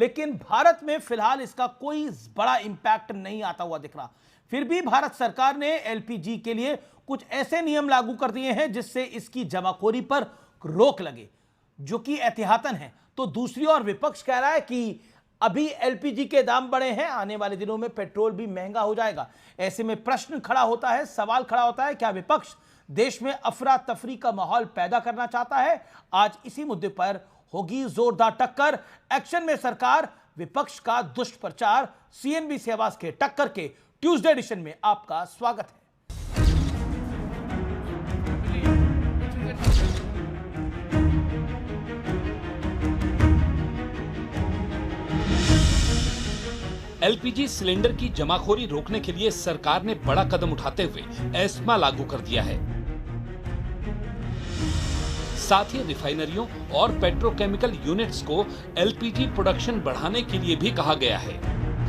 लेकिन भारत में फिलहाल इसका कोई बड़ा इंपैक्ट नहीं आता हुआ दिख रहा। फिर भी भारत सरकार ने एलपीजी के लिए कुछ ऐसे नियम लागू कर दिए हैं जिससे इसकी जमाखोरी पर रोक लगे, जो कि एहतियातन है। तो दूसरी ओर विपक्ष कह रहा है कि अभी एलपीजी के दाम बढ़े हैं, आने वाले दिनों में पेट्रोल भी महंगा हो जाएगा। ऐसे में प्रश्न खड़ा होता है, सवाल खड़ा होता है, क्या विपक्ष देश में अफरा तफरी का माहौल पैदा करना चाहता है? आज इसी मुद्दे पर होगी जोरदार टक्कर। एक्शन में सरकार, विपक्ष का दुष्प्रचार, सीएनबीसी आवाज के टक्कर के ट्यूसडे एडिशन में आपका स्वागत है। एलपीजी सिलेंडर की जमाखोरी रोकने के लिए सरकार ने बड़ा कदम उठाते हुए एस्मा लागू कर दिया है। साथ ही रिफाइनरियों और पेट्रोकेमिकल यूनिट्स को एलपीजी प्रोडक्शन बढ़ाने के लिए भी कहा गया है।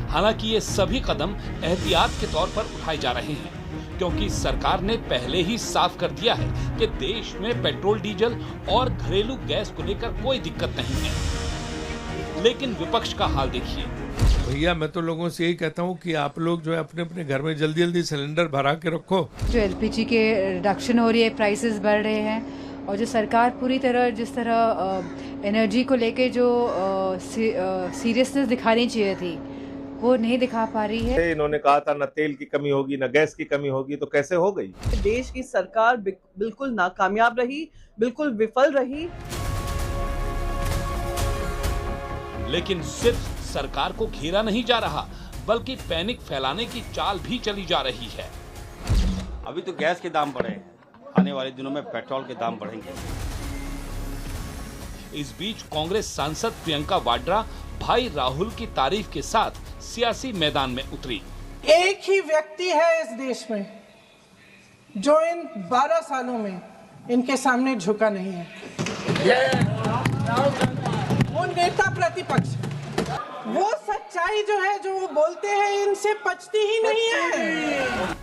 हालांकि ये सभी कदम एहतियात के तौर पर उठाए जा रहे हैं, क्योंकि सरकार ने पहले ही साफ कर दिया है कि देश में पेट्रोल, डीजल और घरेलू गैस को लेकर कोई दिक्कत नहीं है। लेकिन विपक्ष का हाल देखिए। भैया, मैं तो लोगों से यही कहता हूँ कि आप लोग जो है अपने अपने घर में जल्दी जल्दी सिलेंडर भरा के रखो। जो एलपीजी के रिडक्शन हो रही है, प्राइसेस बढ़ रहे हैं, और जो सरकार पूरी तरह जिस तरह एनर्जी को लेके जो सीरियसनेस दिखानी चाहिए थी, वो नहीं दिखा पा रही है। इन्होंने कहा था न तेल की कमी होगी न गैस की कमी होगी, तो कैसे हो गई? देश की सरकार बिल्कुल नाकामयाब रही, बिल्कुल विफल रही। लेकिन सिर्फ सरकार को घेरा नहीं जा रहा, बल्कि पैनिक फैलाने की चाल भी चली जा रही है। अभी तो गैस के दाम बढ़े हैं, आने वाले दिनों में पेट्रोल के दाम बढ़ेंगे। इस बीच कांग्रेस सांसद प्रियंका वाड्रा भाई राहुल की तारीफ के साथ सियासी मैदान में उतरी। एक ही व्यक्ति है इस देश में जो इन 12 सालों में इनके सामने झुका नहीं है, वो नेता प्रतिपक्ष। वो सच्चाई जो है, जो वो बोलते हैं, इनसे पचती ही नहीं है।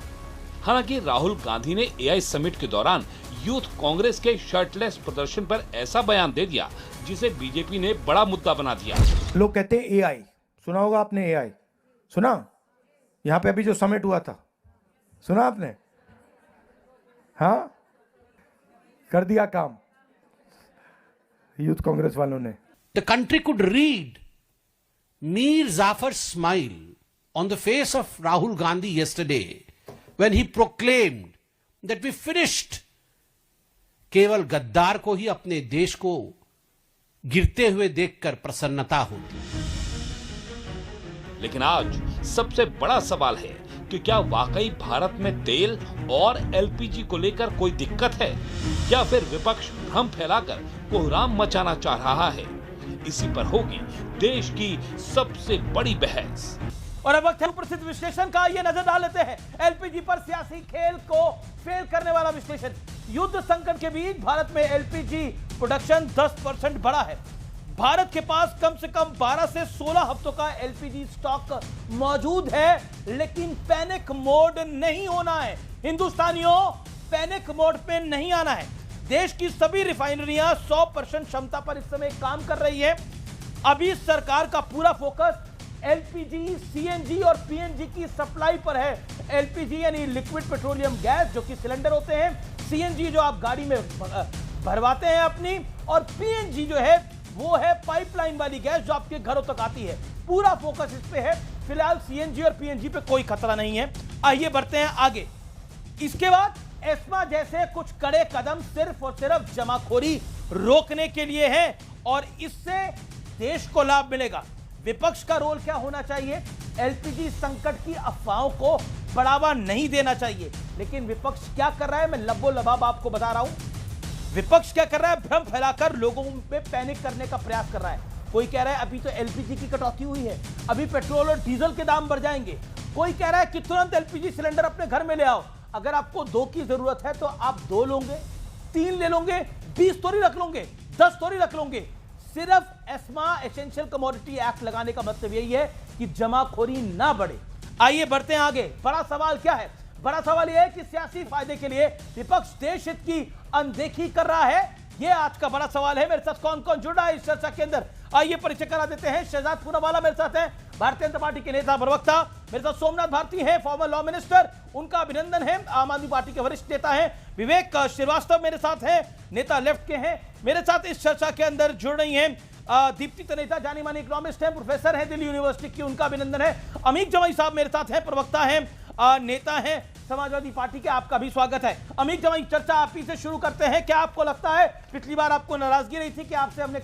हालांकि राहुल गांधी ने एआई समिट के दौरान यूथ कांग्रेस के शर्टलेस प्रदर्शन पर ऐसा बयान दे दिया जिसे बीजेपी ने बड़ा मुद्दा बना दिया। लोग कहते हैं एआई, सुना होगा आपने? एआई सुना? यहाँ पे अभी जो समिट हुआ था, सुना आपने? हाँ, कर दिया काम यूथ कांग्रेस वालों ने। The country could read Mir Zafar's smile on the face of Rahul Gandhi yesterday when he proclaimed that we finished. केवल गद्दार को ही अपने देश को गिरते हुए देखकर प्रसन्नता होती। लेकिन आज सबसे बड़ा सवाल है कि क्या वाकई भारत में तेल और एलपीजी को लेकर कोई दिक्कत है, या फिर विपक्ष भ्रम फैलाकर कोहराम मचाना चाह रहा है? इसी पर होगी देश की सबसे बड़ी बहस। और अब वक्त है प्रसिद्ध विश्लेषण का। ये नजर डाल लेते हैं एलपीजी पर सियासी खेल को फेल करने वाला विश्लेषण। युद्ध संकट के बीच भारत में एलपीजी प्रोडक्शन 10% बढ़ा है। भारत के पास कम से कम 12 से 16 हफ्तों का एलपीजी स्टॉक मौजूद है, लेकिन पैनिक मोड नहीं होना है। हिंदुस्तानियों, पैनिक मोड पे नहीं आना है। देश की सभी रिफाइनरियां 100% क्षमता पर इस समय काम कर रही है। अभी सरकार का पूरा फोकस एलपीजी, सीएनजी और पीएनजी की सप्लाई पर है। एलपीजी यानी लिक्विड पेट्रोलियम गैस, जो कि सिलेंडर होते हैं, सीएनजी जो आप गाड़ी में भरवाते हैं अपनी, और पीएनजी जो है वो है पाइपलाइन वाली गैस जो आपके घरों तक आती है। पूरा फोकस इस पे है। फिलहाल सीएनजी और पीएनजी पे कोई खतरा नहीं है। आइए बढ़ते हैं आगे। इसके बाद एस्मा जैसे कुछ कड़े कदम सिर्फ और सिर्फ जमाखोरी रोकने के लिए हैं, और इससे देश को लाभ मिलेगा। विपक्ष का रोल क्या होना चाहिए? एलपीजी संकट की अफवाहों को बढ़ावा नहीं देना चाहिए। लेकिन विपक्ष क्या कर रहा है, मैं लब्बो लबाब आपको बता रहा हूं। विपक्ष क्या कर रहा है? भ्रम फैलाकर लोगों में पैनिक करने का प्रयास कर रहा है। कोई कह रहा है अभी तो एलपीजी की कटौती हुई है, अभी पेट्रोल और डीजल के दाम बढ़ जाएंगे। कोई कह रहा है कि तुरंत एलपीजी सिलेंडर अपने घर में ले आओ। अगर आपको 2 की जरूरत है तो आप 2 लोगे, 3 ले लोगे, 20 थोड़ी रख लोगे, 10 थोड़ी रख लोगे। सिर्फ एस्मा एसेंशियल कमोडिटी एक्ट लगाने का मतलब यही है कि जमाखोरी ना बढ़े। आइए बढ़ते हैं आगे। बड़ा सवाल क्या है? बड़ा सवाल यह है कि सियासी फायदे के लिए विपक्ष देश हित की अनदेखी कर रहा है। यह आज का बड़ा सवाल है। मेरे साथ कौन कौन जुड़ रहा है इस चर्चा के अंदर, आइए परिचय करा देते हैं। शहजाद पूनावाला मेरे साथ हैं, भारतीय जनता पार्टी के नेता प्रवक्ता। मेरे साथ सोमनाथ भारती हैं, फॉर्मर लॉ मिनिस्टर, उनका अभिनंदन है, आम आदमी पार्टी के वरिष्ठ नेता हैं। विवेक श्रीवास्तव मेरे साथ हैं, नेता लेफ्ट के हैं। मेरे साथ इस चर्चा के अंदर जुड़ रही हैं दीप्ति तनेजा, जानी मानी इकोनॉमिस्ट हैं, प्रोफेसर हैं दिल्ली यूनिवर्सिटी की, उनका अभिनंदन है। अमीक जमाई साहब मेरे साथ हैं, प्रवक्ता हैं, नेता हैं समाजवादी पार्टी के, आपका भी स्वागत है। अमीक जमाई, चर्चा आप ही से शुरू करते हैं। क्या आपको लगता है, पिछली बार आपको नाराजगी रही थी कि आपसे हमने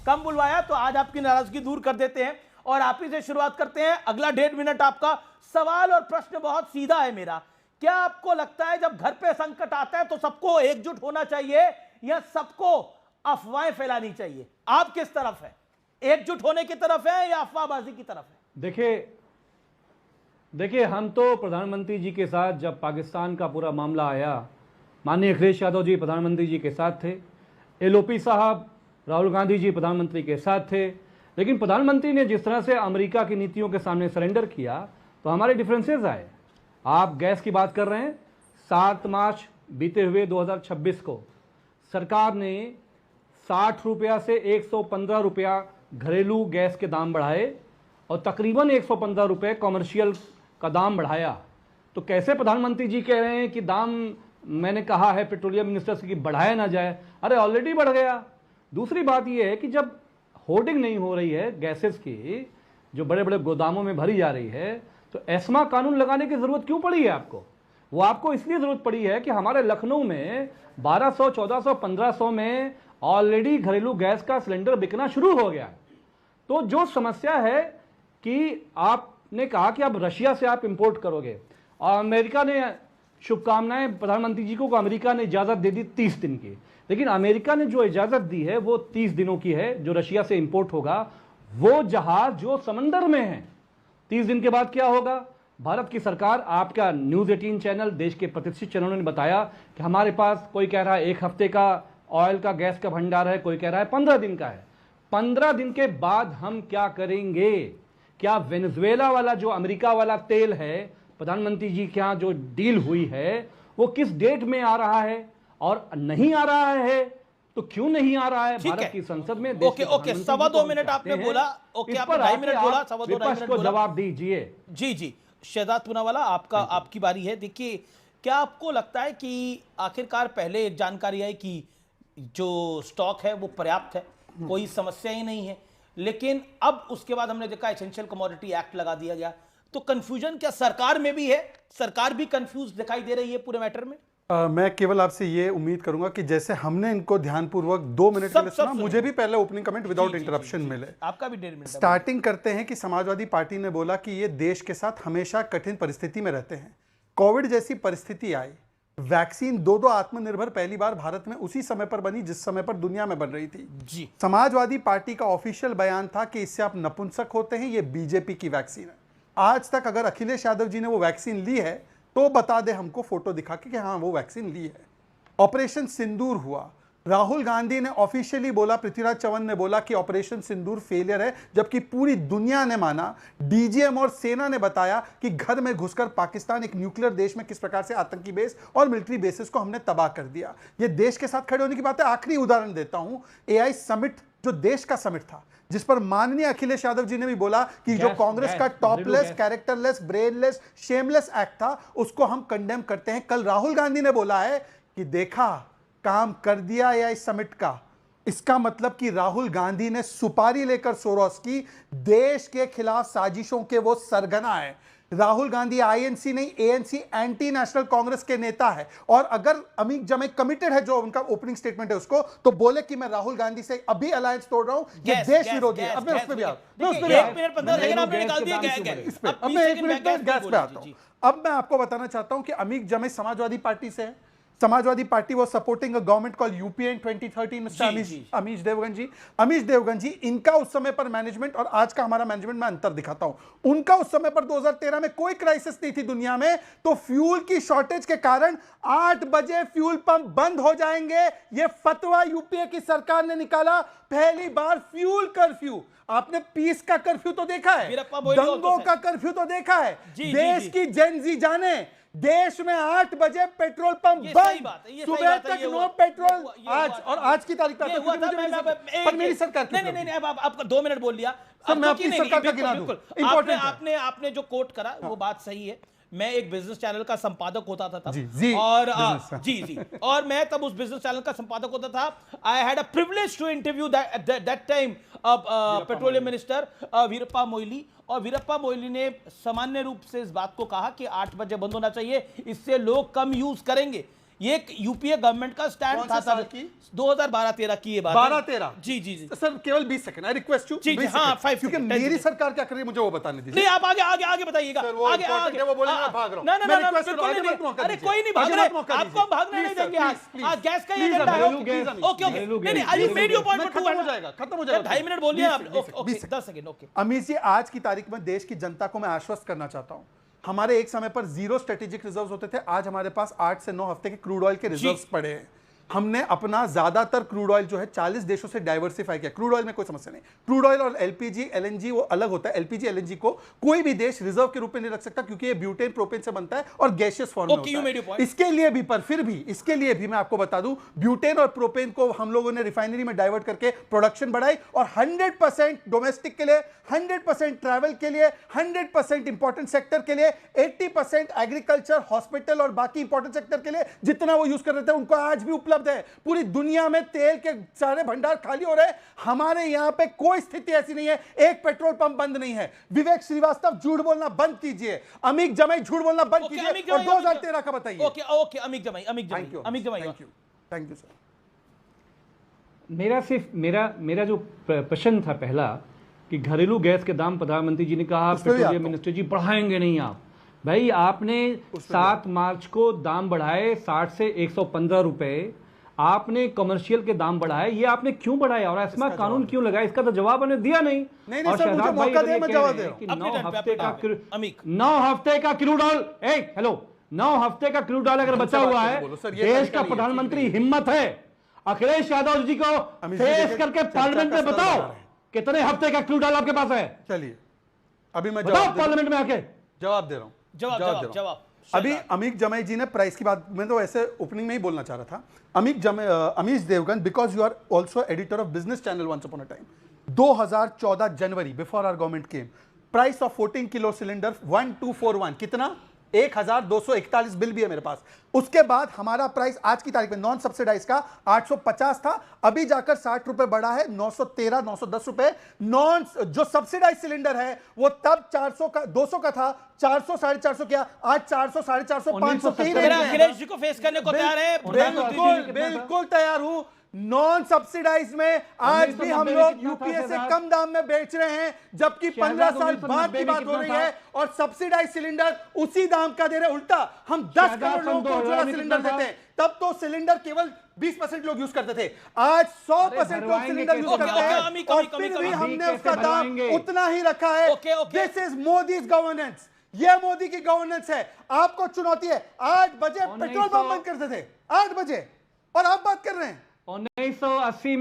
कम बुलवाया, तो आज आपकी नाराजगी दूर कर देते हैं और आप ही से शुरुआत करते हैं। अगला 1.5 मिनट आपका। सवाल और प्रश्न बहुत सीधा है मेरा। क्या आपको लगता है जब घर पे संकट आता है तो सबको एकजुट होना चाहिए या सबको अफवाहें फैलानी चाहिए? आप किस तरफ है? एकजुट होने की तरफ है या अफवाहबाजी की तरफ है? देखिए हम तो प्रधानमंत्री जी के साथ, जब पाकिस्तान का पूरा मामला आया, माननीय अखिलेश यादव जी प्रधानमंत्री जी के साथ थे, एलओपी साहब राहुल गांधी जी प्रधानमंत्री के साथ थे। लेकिन प्रधानमंत्री ने जिस तरह से अमेरिका की नीतियों के सामने सरेंडर किया तो हमारे डिफरेंसेस आए। आप गैस की बात कर रहे हैं, 7 मार्च बीते हुए 2026 को सरकार ने 60 रुपया से 115 रुपया घरेलू गैस के दाम बढ़ाए और तकरीबन 115 रुपये कॉमर्शियल का दाम बढ़ाया। तो कैसे प्रधानमंत्री जी कह रहे हैं कि दाम, मैंने कहा है पेट्रोलियम मिनिस्टर से कि बढ़ाया ना जाए, अरे ऑलरेडी बढ़ गया। दूसरी बात यह है कि जब होर्डिंग नहीं हो रही है गैसेस की, जो बड़े बड़े गोदामों में भरी जा रही है, तो एस्मा कानून लगाने की ज़रूरत क्यों पड़ी है आपको? वो आपको इसलिए ज़रूरत पड़ी है कि हमारे लखनऊ में 1200, 1400, 1500 में ऑलरेडी घरेलू गैस का सिलेंडर बिकना शुरू हो गया। तो जो समस्या है कि आपने कहा कि अब रशिया से आप इंपोर्ट करोगे, और अमेरिका ने, शुभकामनाएं प्रधानमंत्री जी को, अमेरिका ने इजाज़त दे दी 30 दिन की, लेकिन अमेरिका ने जो इजाज़त दी है वो 30 दिनों की है। जो रशिया से इंपोर्ट होगा वो जहाज जो समंदर में है, 30 दिन के बाद क्या होगा? भारत की सरकार, आपका न्यूज़ 18 चैनल, देश के प्रतिष्ठित चैनलों ने बताया कि हमारे पास, कोई कह रहा है 1 हफ्ते का ऑयल का, गैस का भंडार है, कोई कह रहा है 15 दिन का है। 15 दिन के बाद हम क्या करेंगे? क्या वेनेजुएला वाला जो अमेरिका वाला तेल है, प्रधानमंत्री जी के यहाँ जो डील हुई है, वो किस डेट में आ रहा है? और नहीं आ रहा है तो क्यों नहीं आ रहा है? भारत की संसद में ओके, 2.25 मिनट आपने बोला, ओके, आपने 2.5 मिनट बोला, 2.25 मिनट जवाब दीजिए। जी शहजाद पूनावाला, आपकी बारी है। देखिए, क्या आपको लगता है कि आखिरकार पहले जानकारी आई कि जो स्टॉक है वो पर्याप्त है, कोई समस्या ही नहीं है, लेकिन अब उसके बाद हमने देखा एसेंशियल कमोडिटी एक्ट लगा दिया गया, तो कंफ्यूजन क्या सरकार में भी है? सरकार भी कंफ्यूज दिखाई दे रही है पूरे मैटर में? मैं केवल आपसे ये उम्मीद करूंगा कि जैसे हमने इनको ध्यानपूर्वक 2 मिनट के लिए सुना, मुझे भी पहले ओपनिंग कमेंट विदाउट इंटरप्शन मिले। आपका भी 1.5 मिनट। स्टार्टिंग करते हैं कि समाजवादी पार्टी ने बोला कि ये देश के साथ हमेशा कठिन परिस्थिति में रहते हैं। कोविड जैसी परिस्थिति आई, वैक्सीन 2 आत्मनिर्भर पहली बार भारत में उसी समय पर बनी जिस समय पर दुनिया में बन रही थी। जी, समाजवादी पार्टी का ऑफिशियल बयान था कि इससे आप नपुंसक होते हैं, ये बीजेपी की वैक्सीन है। आज तक अगर अखिलेश यादव जी ने वो वैक्सीन ली है तो बता दे हमको फोटो दिखा के कि हाँ वो वैक्सीन ली है। ऑपरेशन सिंदूर हुआ, राहुल गांधी ने ऑफिशियली बोला, पृथ्वीराज चव्हाण ने बोला कि ऑपरेशन सिंदूर फेलियर है, जबकि पूरी दुनिया ने माना। डीजीएम और सेना ने बताया कि घर में घुसकर पाकिस्तान, एक न्यूक्लियर देश में, किस प्रकार से आतंकी बेस और मिलिट्री बेसिस को हमने तबाह कर दिया। ये देश के साथ खड़े होने की बात है। आखिरी उदाहरण देता हूं, एआई समिट, जो देश का समिट था, जिस पर माननीय अखिलेश यादव जी ने भी बोला कि जो कांग्रेस का topless, characterless, brainless, shameless act था, उसको हम कंडेम करते हैं। कल राहुल गांधी ने बोला है कि देखा, काम कर दिया एआई समिट का। इसका मतलब कि राहुल गांधी ने सुपारी लेकर सोरोस की देश के खिलाफ साजिशों के वो सरगना है। राहुल गांधी आईएनसी नहीं, एएनसी, एंटी नेशनल कांग्रेस के नेता है। और अगर अमीक जमाई कमिटेड है, जो उनका ओपनिंग स्टेटमेंट है, उसको तो बोले कि मैं राहुल गांधी से अभी अलायंस तोड़ रहा हूं, ये देश विरोधी है। अब मैं उस पे भी आता हूं। अब मैं आपको बताना चाहता हूं कि अमीक जमाई समाजवादी पार्टी से है। Samajwadi Party was supporting a government called UPA in 2013, Mr Amish Devgan ji, इनका उस समय पर मैनेजमेंट और आज का हमारा मैनेजमेंट में अंतर दिखाता हूं। उनका उस समय पर 2013 में कोई क्राइसिस नहीं थी दुनिया में, तो फ्यूल की शॉर्टेज के कारण 8 बजे फ्यूल पंप बंद हो जाएंगे, ये फतवा यूपीए की सरकार ने निकाला। पहली बार फ्यूल कर्फ्यू, आपने पीस का कर्फ्यू तो देखा है, दंगों का कर्फ्यू तो देखा है। देश की जेन जी जाने, देश में 8 बजे पेट्रोल पंप ये सही बंद, बात है, ये सही सुबह बात है, तक ये नो हुआ- पेट्रोल। ये आज हुआ- और आज की तारीख पे ये हुआ था, पर मेरी सरकार नहीं नहीं नहीं, अब आपका 2 मिनट बोल लिया। सर, अब मैं क्योंकि अपनी नहीं, सरकार का बिल्कुल, गिना दूं। बिल्कुल। Important है। आपने जो कोट करा वो बात सही है। मैं एक बिजनेस चैनल का संपादक होता था तब, जी, और business। जी और मैं तब उस बिजनेस चैनल का संपादक होता था। I had a privilege to interview that time petroleum minister Veerappa Moily, और वीरप्पा मोइली ने सामान्य रूप से इस बात को कहा कि 8 बजे बंद होना चाहिए, इससे लोग कम यूज करेंगे। ये एक यूपीए गवर्नमेंट का स्टैंड कौन था से साल तब, की? 2012-13 की ये बात है। 12-13 जी सर, केवल 20 सेकंड, आई रिक्वेस्ट यू। जी, हाँ, 5 क्योंकि सेकंड, मेरी 10 सरकार क्या कर रही है मुझे वो बताने दीजिए। नहीं, आप आगे बताइएगा। सर, वो आगे important है, वो बोलेंगे मैं भाग रहा हूं। ना मैं request बिल्कुल करूं, आगे नहीं, मत मौका अरे दीजिए। कोई नहीं भाग आगे रहे, मत मौका आपको हम दीजिए। भागने नहीं Please, sir, देंगे आज। please, आज गैस का ये please, एजेंडा है। घरेलू गैस नहीं। ओके नहीं I made your point for 2 खत्म हो जाएगा, खत्म हो जाएगा। 2.5 मिनट बोल दिया 20 आप। Okay 10 second. Okay Amit ji, आज की तारीख में देश की जनता को मैं आश्वस्त करना चाहता हूं, हमारे एक समय पर 0 स्ट्रेटेजिक रिजर्व्स होते थे, आज हमारे पास 8 से 9 हफ्ते के क्रूड ऑयल के रिजर्व्स पड़े हैं। हमने अपना ज्यादातर क्रूड ऑयल जो है 40 देशों से डाइवर्सिफाई किया। क्रूड ऑयल में कोई समस्या नहीं। क्रूड ऑयल और एलपीजी एलएनजी वो अलग होता है। एलपीजी एलएनजी को कोई भी देश रिजर्व के रूप में नहीं रख सकता, क्योंकि ये ब्यूटेन प्रोपेन से बनता है और गैसियस फॉर्म में होता है। इसके लिए भी, पर फिर भी इसके लिए भी मैं आपको बता दूं, ब्यूटेन और प्रोपेन को हम लोगों ने रिफाइनरी में डाइवर्ट करके प्रोडक्शन बढ़ाई, और 100% डोमेस्टिक के लिए, 100% ट्रैवल के लिए, 100% इंपॉर्टेंट सेक्टर के लिए, 80% एग्रीकल्चर, हॉस्पिटल और बाकी इंपॉर्टेंट सेक्टर के लिए जितना वो यूज कर रहे थे उनको आज भी उपलब्ध है। पूरी दुनिया में तेल के सारे भंडार खाली हो रहे हैं, हमारे यहां पे कोई स्थिति ऐसी नहीं है, एक पेट्रोल पंप बंद नहीं है। विवेक श्रीवास्तव, झूठ बोलना बंद कीजिए। अमित जमाई, झूठ बोलना बंद कीजिए, और 2013 का बताइए। ओके अमित जमाई थैंक यू सर। मेरा जो प्रश्न था पहला कि घरेलू गैस के दाम प्रधानमंत्री जी ने कहा पेट्रोलियम मिनिस्टर जी बढ़ाएंगे नहीं आप। भाई आपने 7 मार्च को दाम बढ़ाए 60 से 115 रुपए, आपने कमर्शियल के दाम बढ़ाए, ये आपने क्यों बढ़ाया और एस्मा कानून क्यों लगाया? इसका तो जवाब आपने दिया नहीं। नहीं सर, मुझे मौका दे, मैं जवाब दे रहा हूं। 9 हफ्ते का क्रूड ऑयल, हेलो 9 हफ्ते का क्रूड ऑयल अगर बचा हुआ है, देश का प्रधानमंत्री हिम्मत है अखिलेश यादव जी को फेस करके पार्लियामेंट में बताओ कितने हफ्ते का क्रूड ऑयल आपके पास है। चलिए अभी मैं जवाब पार्लियामेंट में आके जवाब दे रहा हूं। जवाब अभी अमित जमाई जी ने प्राइस की बात, मैं तो ऐसे ओपनिंग में ही बोलना चाह रहा था। Amish Devgan, because you are also editor of business channel once upon a time, 2014 January, before our government came, price of 14 kilo cylinder 1241, कितना? 1241 बिल भी है मेरे पास। उसके बाद हमारा प्राइस आज की तारीख में नॉन सब्सिडाइज का 850 था, अभी जाकर 60 रुपए बढ़ा है, 913 910 रुपए। नॉन जो सब्सिडाइज सिलेंडर है वो तब 400 का 200 का था, 400 450 किया, आज 400 450 500 अखिलेश जी को फेस करने को तैयार है। बिल्कुल तैयार हूं। नॉन सब्सिडाइज में आज भी हम लोग यूपीए से कम दाम में बेच रहे हैं, जबकि 15 साल बाद की बात हो रही है, और सब्सिडाइज सिलेंडर उसी दाम का दे रहे। उल्टा हम 10 करोड़ लोगों को उज्ज्वला सिलेंडर देते हैं, तब तो सिलेंडर केवल 20% लोग यूज करते थे, आज 100% लोग सिलेंडर यूज करते हैं, और फिर भी हमने उसका दाम उतना ही रखा है। दिस इज मोदीज गवर्नेंस, ये मोदी की गवर्नेंस है। आपको चुनौती है। 8 बजे पेट्रोल पंप बंद करते थे, 8 बजे, और आप बात कर रहे हैं 1980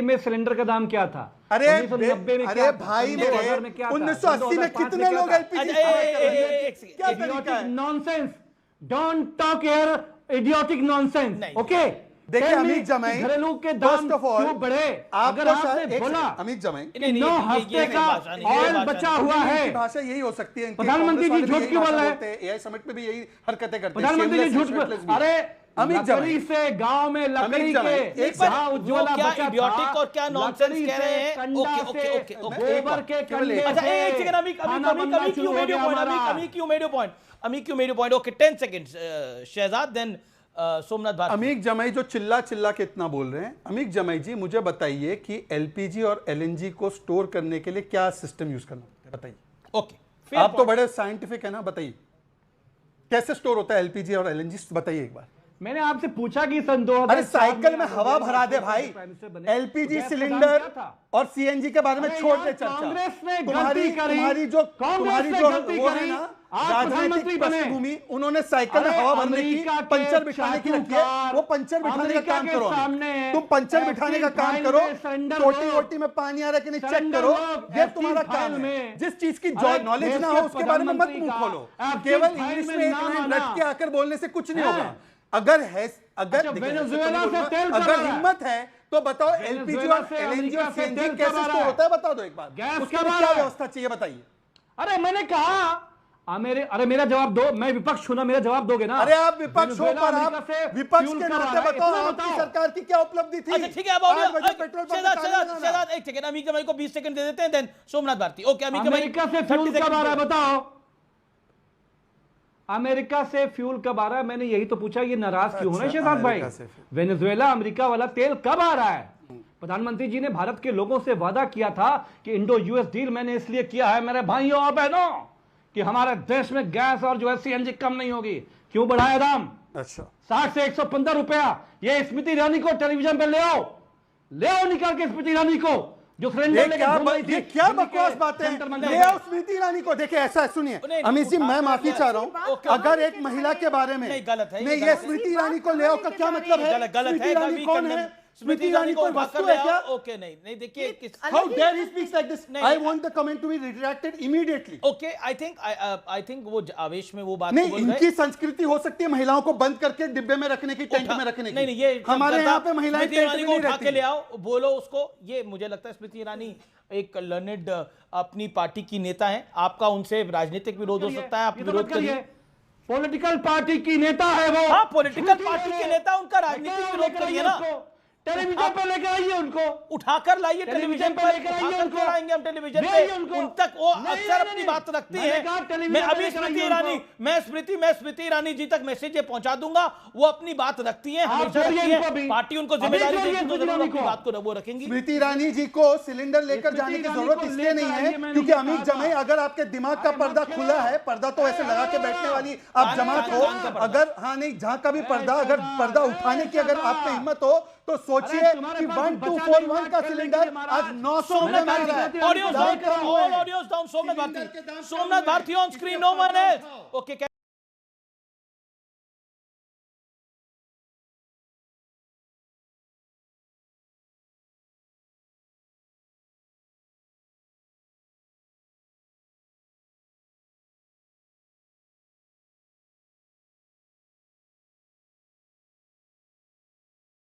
में सिलेंडर का दाम क्या था? अरे 1990 में क्या भाई मेरे 1980 में कितने लोग एलपीजी? क्या तरीका है? Nonsense, don't talk here idiotic nonsense. Okay देखिए अमित जमाई, घरेलू के दाम क्यों बढ़े? अगर आपने बोला अमित जमाई 9 हफ्ते का ऑयल बचा हुआ है, भाषा यही हो सकती है। प्रधानमंत्री जी झूठ क्यों बोल रहे हैं? एआई समिट में भी यही हरकतें करते हैं प्रधानमंत्री जी झूठ। अरे अमित लकड़ी से गांव में लकड़ी के उज्ज्वला क्या इडियोटिक और क्या नॉनसेंस कह रहे हैं? ओके गोबर के कंडे। अच्छा एक सेकंड, अमित क्यों made your point? Okay 10 seconds Shehzad, then Somnath Bharti. Amit जमाई जो चिल्ला के इतना बोल रहे हैं, अमित जमाई जी मुझे बताइए कि एलपीजी और एलएनजी को स्टोर करने के लिए क्या सिस्टम यूज करना होता है, बताइए। ओके आप तो बड़े साइंटिफिक है ना, बताइए कैसे स्टोर होता है एलपीजी और एलएनजी, बताइए एक बार। मैंने आपसे पूछा कि सन 2000 अरे साइकिल में हवा भरा दे भाई, एलपीजी सिलेंडर और सीएनजी के बारे में छोड़ दे चर्चा। कांग्रेस ने तुम्हारी जो वो है ना राजनीतिक पृष्ठभूमि, उन्होंने साइकिल में हवा भरने की, पंचर बिठाने की रखी है, वो पंचर बिठाने का काम करो। तुम पंचर बिठाने का काम करो, टोटी वोटी में पानी आ रहा है कि नहीं चेक करो, ये तुम्हारा काम है। जिस चीज की नॉलेज ना हो उसके बारे में मत मुंह खोलो। केवल इंग्लिश में एक लाइन रट के आकर बोलने से कुछ नहीं होगा। अगर हिम्मत है तो बताओ एलपीजी और एलएनजी और सीएनजी कैसे स्टोर होता है, बता दो एक बार, उसके लिए क्या व्यवस्था चाहिए बताइए। अरे मैंने कहा अरे मेरा जवाब दो, मैं विपक्ष हूं ना, मेरा जवाब दोगे ना। अरे आप विपक्ष हो, पर आप विपक्ष के नाते बताओ आपकी सरकार की क्या उपलब्धि थी। अच्छा ठीक है, अब पेट्रोल पंप एक सेकंड, अमीका भाई को 20 सेकंड दे देते हैं, देन सोमनाथ भारती। ओके अमीका भाई, अमेरिका से फ्यूल कब आ रहा है बताओ, अमेरिका से फ्यूल कब आ रहा है, मैंने यही तो पूछा। ये नाराज क्यों हो रहे हैं शहजाद भाई? वेनेजुएला अमेरिका वाला तेल कब आ रहा है? प्रधानमंत्री जी ने भारत के लोगों से वादा किया था कि इंडो यूएस डील मैंने इसलिए किया है मेरे भाइयों और बहनों कि हमारे देश में गैस और जो है सीएनजी कम नहीं होगी। क्यों बढ़ाया दाम? अच्छा 60 से 115 रुपया। ये स्मृति ईरानी को टेलीविजन पे ले आओ निकाल के स्मृति ईरानी को, जो सिलेंडर क्या बकवास बातें हैं। ले आओ स्मृति ईरानी को। देखिए ऐसा सुनिए अमित जी, मैं माफी चाह रहा हूँ, अगर एक महिला के बारे में नहीं, ये स्मृति ईरानी को ले आओ का क्या मतलब है? गलत है, कौन है? स्मृति ईरानी कोई वस्तु है क्या? ओके नहीं देखिए, how dare he speaks like this. I want the comment to be retracted immediately. Okay I think वो आवेश में वो बात नहीं, इनकी संस्कृति हो सकती है महिलाओं को बंद करके डिब्बे में रखने की, टेंट में रखने की। नहीं, ये हमारे यहाँ पे महिलाएं टेंट में नहीं रहती। ले आओ, बोलो उसको। ये मुझे लगता है स्मृति ईरानी एक लर्नेड अपनी पार्टी की नेता है, आपका उनसे राजनीतिक विरोध हो सकता है, आप विरोध करिए। पॉलिटिकल पार्टी की नेता है वो। हाँ, पॉलिटिकल पार्टी के नेता, उनका राजनीतिक विरोध करिए ना। टेलीविजन पे लेकर आइए उनको, उठाकर लाइए टेलीविजन पे, लेकर आइए उनको, लाएंगे हम टेलीविजन पे उन तक। वो अक्सर अपनी बात रखती है। मैं अभी स्मृति ईरानी जी तक मैसेज पहुंचा दूंगा, वो अपनी बात रखती है, हमेशा रखती है। पार्टी उनको जिम्मेदारी देगी तो जरूर अपनी बात को वो रखेंगी। स्मृति ईरानी जी को सिलेंडर लेकर जाने की जरूरत इसलिए नहीं है क्योंकि अमित जमाई, अगर आपके दिमाग का पर्दा खुला है, पर्दा तो ऐसे लगा के बैठने वाली आप जमात हो, अगर हाँ नहीं जहां का भी पर्दा, अगर पर्दा उठाने की अगर आप में हिम्मत हो तो सोचिए कि 1241 का सिलेंडर आज 900 में मिल रहा है। Audio's down, Somnath Bharti on screen, no one else. Okay.